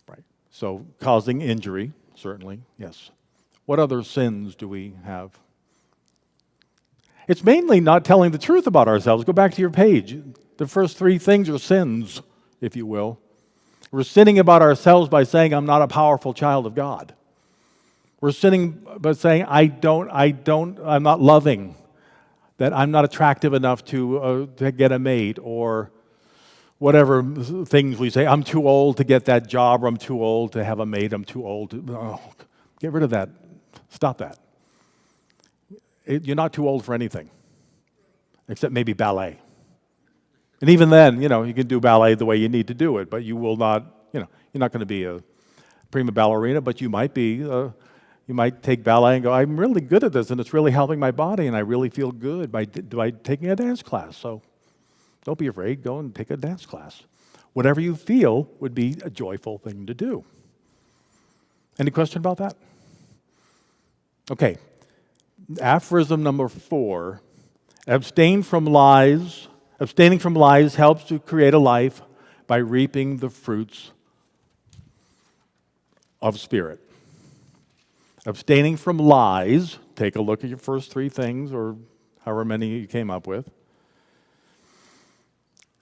Right. So causing injury, certainly, yes. What other sins do we have? It's mainly not telling the truth about ourselves. Go back to your page. The first 3 things are sins, if you will. We're sinning about ourselves by saying, I'm not a powerful child of God. We're sinning by saying, I'm not loving, that I'm not attractive enough to get a mate, or whatever things we say. I'm too old to get that job, or I'm too old to have a mate, I'm too old to... get rid of that. Stop that. You're not too old for anything, except maybe ballet. And even then, you can do ballet the way you need to do it, but you will not, you're not going to be a prima ballerina, but you might be, you might take ballet and go, I'm really good at this, and it's really helping my body, and I really feel good by taking a dance class. So don't be afraid, go and take a dance class. Whatever you feel would be a joyful thing to do. Any question about that? Okay. Aphorism number 4, abstain from lies. Abstaining from lies helps to create a life by reaping the fruits of spirit. Abstaining from lies, take a look at your first 3 things, or however many you came up with.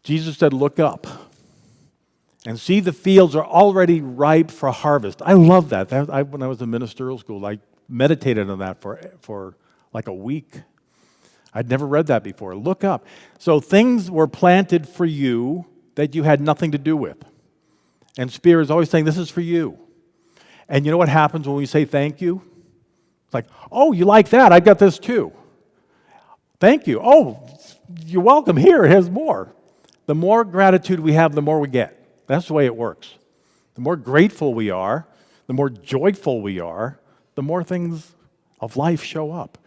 Jesus said, look up and see the fields are already ripe for harvest. I love that. When I was in ministerial school, I meditated on that for like a week. I'd never read that before. Look up. So things were planted for you that you had nothing to do with. And Spirit is always saying, this is for you. And you know what happens when we say thank you? It's like, oh, you like that? I got this too. Thank you. Oh, you're welcome. Here, it has more. The more gratitude we have, the more we get. That's the way it works. The more grateful we are, the more joyful we are, the more things of life show up.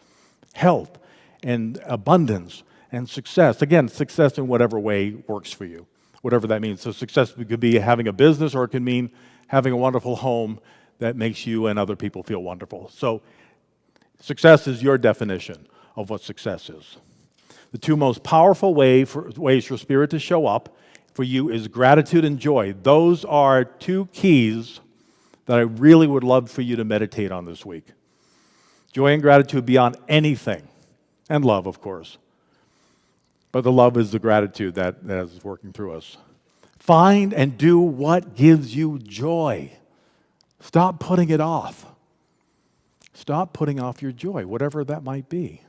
Health and abundance and success. Again, success in whatever way works for you, whatever that means. So success could be having a business, or it can mean having a wonderful home that makes you and other people feel wonderful. So success is your definition of what success is. The 2 most powerful ways for Spirit to show up for you is gratitude and joy. Those are 2 keys that I really would love for you to meditate on this week. Joy and gratitude beyond anything. And love, of course. But the love is the gratitude that is working through us. Find and do what gives you joy. Stop putting it off. Stop putting off your joy, whatever that might be.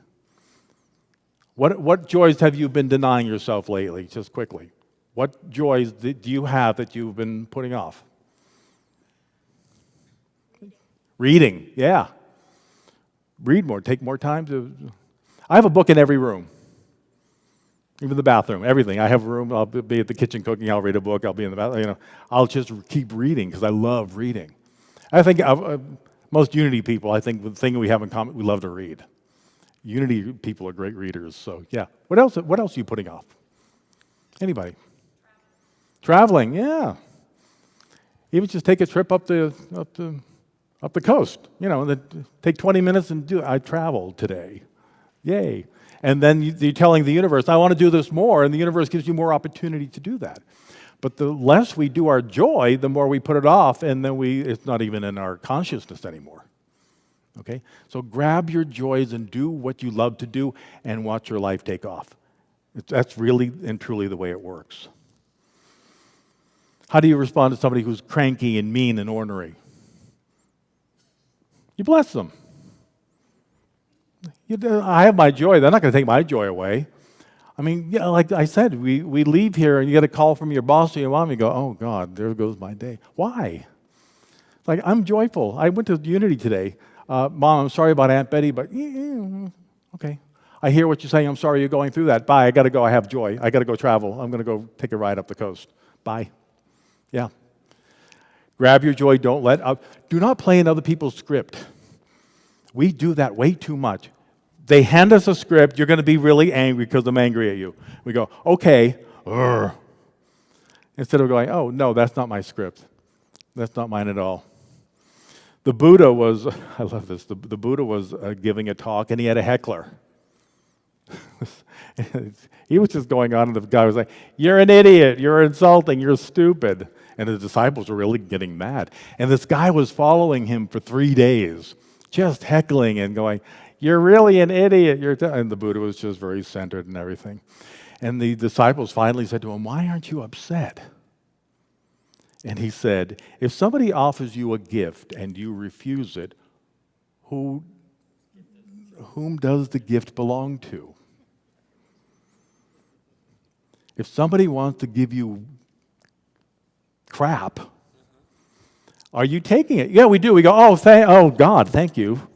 What joys have you been denying yourself lately, just quickly? What joys do you have that you've been putting off? Reading, yeah. Read more, take more time to... I have a book in every room, even the bathroom, everything. I have a room, I'll be at the kitchen cooking, I'll read a book, I'll be in the bathroom, I'll just keep reading because I love reading. I think most Unity people, I think the thing we have in common, we love to read. Unity people are great readers, so yeah. What else are you putting off? Anybody? Traveling, yeah. Even just take a trip up the coast, and then take 20 minutes and do it. I traveled today. Yay. And then you're telling the universe, I want to do this more, and the universe gives you more opportunity to do that. But the less we do our joy, the more we put it off, and then it's not even in our consciousness anymore. Okay? So grab your joys and do what you love to do and watch your life take off. That's really and truly the way it works. How do you respond to somebody who's cranky and mean and ornery? You bless them. I have my joy. They're not going to take my joy away. I mean, yeah, like I said, we leave here and you get a call from your boss or your mom and you go, oh, God, there goes my day. Why? Like, I'm joyful. I went to Unity today. Mom, I'm sorry about Aunt Betty, but okay. I hear what you're saying. I'm sorry you're going through that. Bye. I got to go. I have joy. I got to go travel. I'm going to go take a ride up the coast. Bye. Yeah. Grab your joy. Don't let up. Do not play in other people's script. We do that way too much. They hand us a script. You're going to be really angry because I'm angry at you. We go, okay. Instead of going, oh, no, that's not my script. That's not mine at all. The Buddha was, I love this, the Buddha was giving a talk and he had a heckler. He was just going on and the guy was like, you're an idiot, you're insulting, you're stupid. And the disciples were really getting mad. And this guy was following him for 3 days, just heckling and going, you're really an idiot. And the Buddha was just very centered and everything. And the disciples finally said to him, why aren't you upset? And he said, if somebody offers you a gift and you refuse it, whom does the gift belong to? If somebody wants to give you crap, are you taking it? Yeah, we do. We go, oh, God, thank you.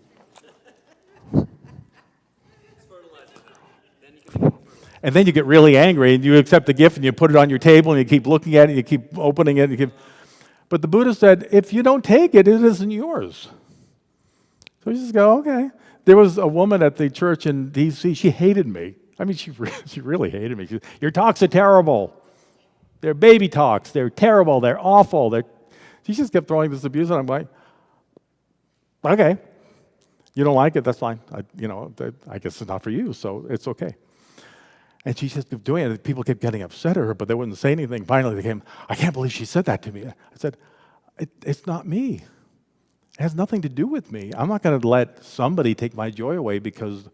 And then you get really angry and you accept the gift and you put it on your table and you keep looking at it and you keep opening it. And But the Buddha said, if you don't take it, it isn't yours. So you just go, okay. There was a woman at the church in D.C., she hated me. I mean, she really hated me. She said, your talks are terrible. They're baby talks. They're terrible. They're awful. She just kept throwing this abuse, and I'm like, okay. You don't like it, that's fine. I guess it's not for you, so it's okay. And she just kept doing it. People kept getting upset at her, but they wouldn't say anything. Finally, they came, I can't believe she said that to me. I said, it's not me. It has nothing to do with me. I'm not going to let somebody take my joy away because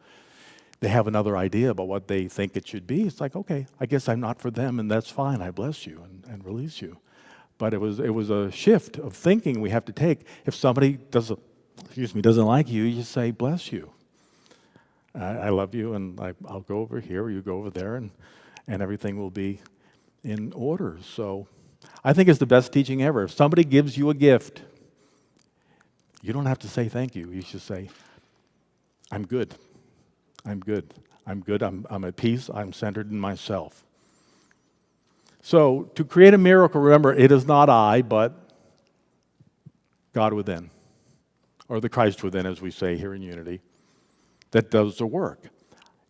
they have another idea about what they think it should be. It's like, okay, I guess I'm not for them, and that's fine. I bless you and release you. But it was a shift of thinking we have to take. If somebody doesn't like you, you say, bless you. I love you, and I'll go over here, or you go over there, and everything will be in order. So I think it's the best teaching ever. If somebody gives you a gift, you don't have to say thank you. You should say, I'm good. I'm good. I'm good. I'm at peace. I'm centered in myself. So to create a miracle, remember, it is not I, but God within, or the Christ within, as we say here in Unity, that does the work.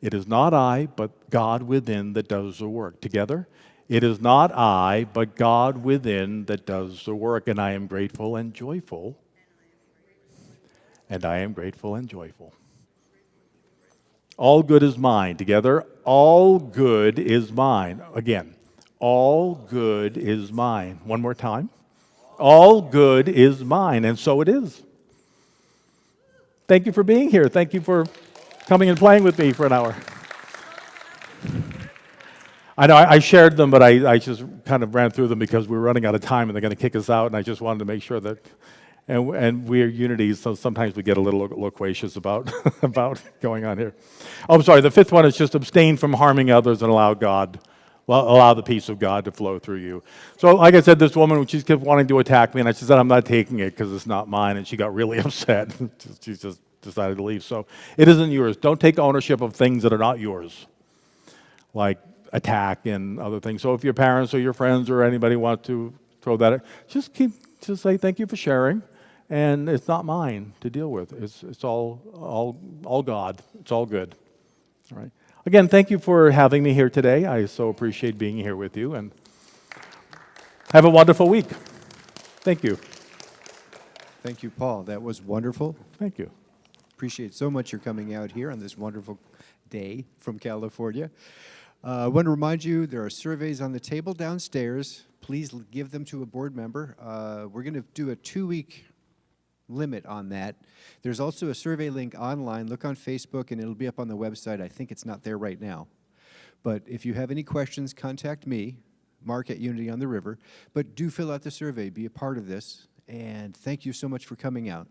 It is not I, but God within that does the work. Together, it is not I, but God within that does the work. And I am grateful and joyful. And I am grateful and joyful. All good is mine. Together, all good is mine. Again, all good is mine. One more time. All good is mine, and so it is. Thank you for being here. Thank you for coming and playing with me for an hour. I know I shared them, but I just kind of ran through them because we were running out of time and they're going to kick us out, and I just wanted to make sure that, and we're Unity, so sometimes we get a little loquacious about going on here. Oh, I'm sorry, the fifth one is just abstain from harming others and allow the peace of God to flow through you. So like I said, this woman, she kept wanting to attack me, and I said, I'm not taking it because it's not mine, and she got really upset. She just decided to leave. So it isn't yours. Don't take ownership of things that are not yours, like attack and other things. So if your parents or your friends or anybody want to throw that, just say thank you for sharing, and it's not mine to deal with. It's all God. It's all good. All right. Again, thank you for having me here today. I so appreciate being here with you, and have a wonderful week. Thank you. Thank you, Paul. That was wonderful. Thank you. Appreciate so much your coming out here on this wonderful day from California. I want to remind you there are surveys on the table downstairs. Please give them to a board member. We're going to do a 2-week limit on that. There's also a survey link online. Look on Facebook, and it'll be up on the website. I think it's not there right now. But if you have any questions, contact me, Mark at Unity on the River. But do fill out the survey. Be a part of this. And thank you so much for coming out.